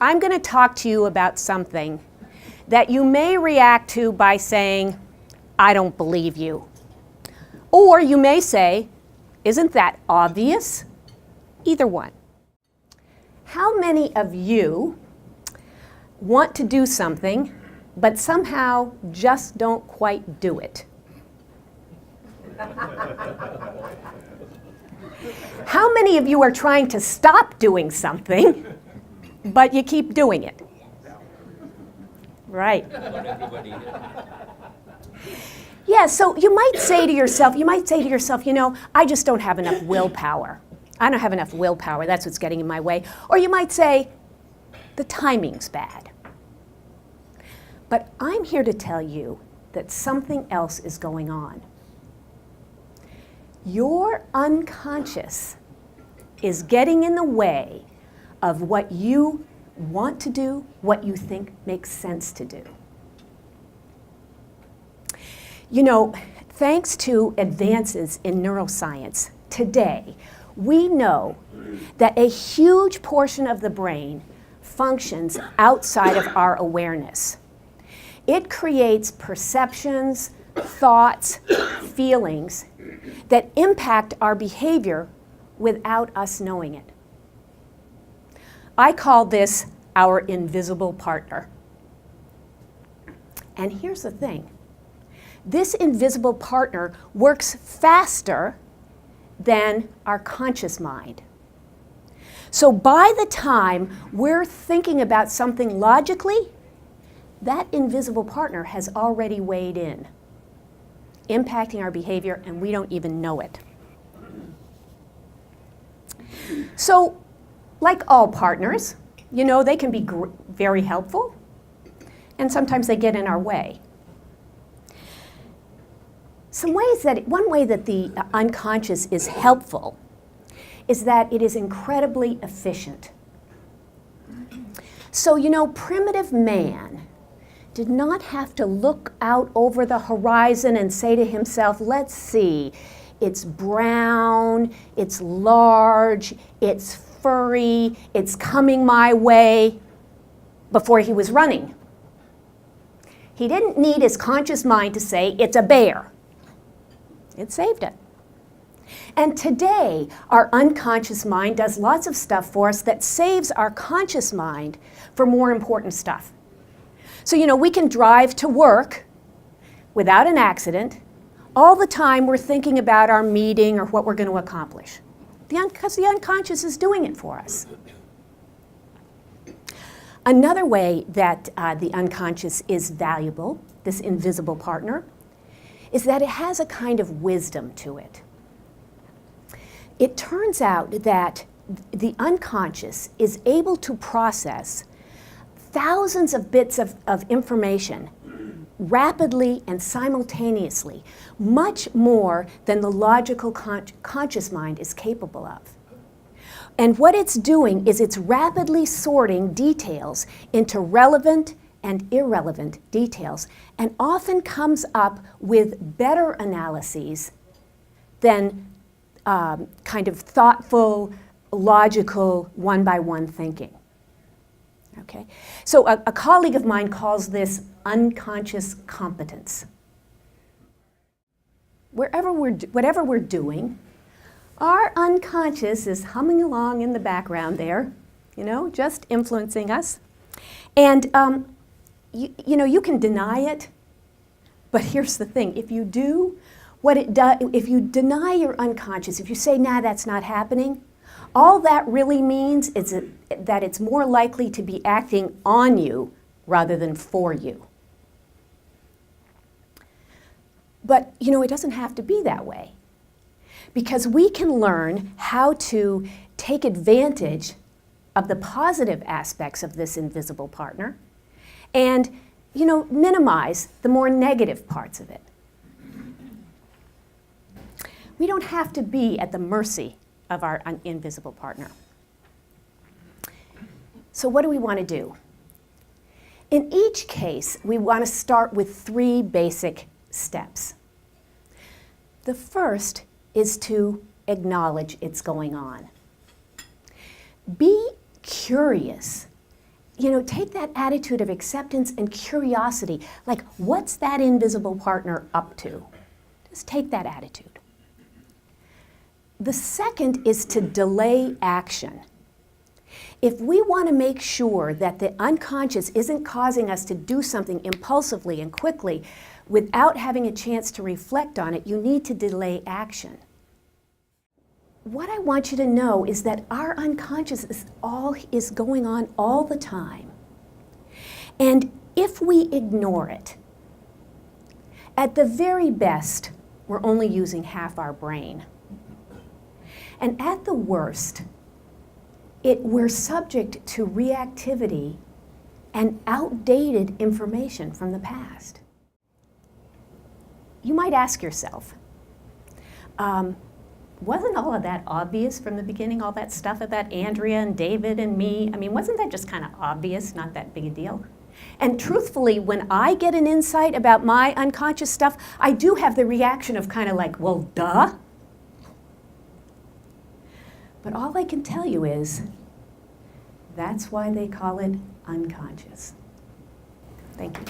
I'm going to talk to you about something that you may react to by saying, I don't believe you. Or you may say, isn't that obvious? Either one. How many of you want to do something, but somehow just don't quite do it? How many of you are trying to stop doing something, but you keep doing it? Right. Yeah, so you might say to yourself, you know, I just don't have enough willpower. I don't have enough willpower, that's what's getting in my way. Or you might say, the timing's bad. But I'm here to tell you that something else is going on. Your unconscious is getting in the way of what you want to do, what you think makes sense to do. You know, thanks to advances in neuroscience, today, we know that a huge portion of the brain functions outside of our awareness. It creates perceptions, thoughts, feelings that impact our behavior without us knowing it. I call this our invisible partner. And here's the thing. This invisible partner works faster than our conscious mind. So by the time we're thinking about something logically, that invisible partner has already weighed in, impacting our behavior, and we don't even know it. So, like all partners, you know, they can be very helpful, and sometimes they get in our way. One way that the unconscious is helpful is that it is incredibly efficient. So, you know, primitive man did not have to look out over the horizon and say to himself, let's see, it's brown, it's large, it's furry, it's coming my way, before he was running. He didn't need his conscious mind to say, it's a bear. It saved it. And today, our unconscious mind does lots of stuff for us that saves our conscious mind for more important stuff. So, you know, we can drive to work without an accident. All the time we're thinking about our meeting or what we're going to accomplish. Because the unconscious is doing it for us. Another way that the unconscious is valuable, this invisible partner, is that it has a kind of wisdom to it. It turns out that the unconscious is able to process thousands of bits of information rapidly and simultaneously, much more than the logical conscious mind is capable of. And what it's doing is it's rapidly sorting details into relevant and irrelevant details, and often comes up with better analyses than kind of thoughtful, logical, one-by-one thinking. Okay? So a colleague of mine calls this unconscious competence. Whatever we're doing, our unconscious is humming along in the background there, you know, just influencing us. And you know, you can deny it, but here's the thing. If you do what it does, if you deny your unconscious, if you say, nah, that's not happening, all that really means is that it's more likely to be acting on you rather than for you. But, you know, it doesn't have to be that way. Because we can learn how to take advantage of the positive aspects of this invisible partner and, you know, minimize the more negative parts of it. We don't have to be at the mercy of our invisible partner. So what do we want to do? In each case, we want to start with 3 basic steps. The first is to acknowledge it's going on. Be curious take that attitude of acceptance and curiosity. Like, what's that invisible partner up to? Just take that attitude. The second is to delay action. If we want to make sure that the unconscious isn't causing us to do something impulsively and quickly without having a chance to reflect on it, you need to delay action. What I want you to know is that our unconscious is going on all the time. And if we ignore it, at the very best, we're only using half our brain. And at the worst, we're subject to reactivity and outdated information from the past. You might ask yourself, wasn't all of that obvious from the beginning, all that stuff about Andrea and David and me? I mean, wasn't that just kind of obvious, not that big a deal? And truthfully, when I get an insight about my unconscious stuff, I do have the reaction of kind of like, well, duh. But all I can tell you is, that's why they call it unconscious. Thank you.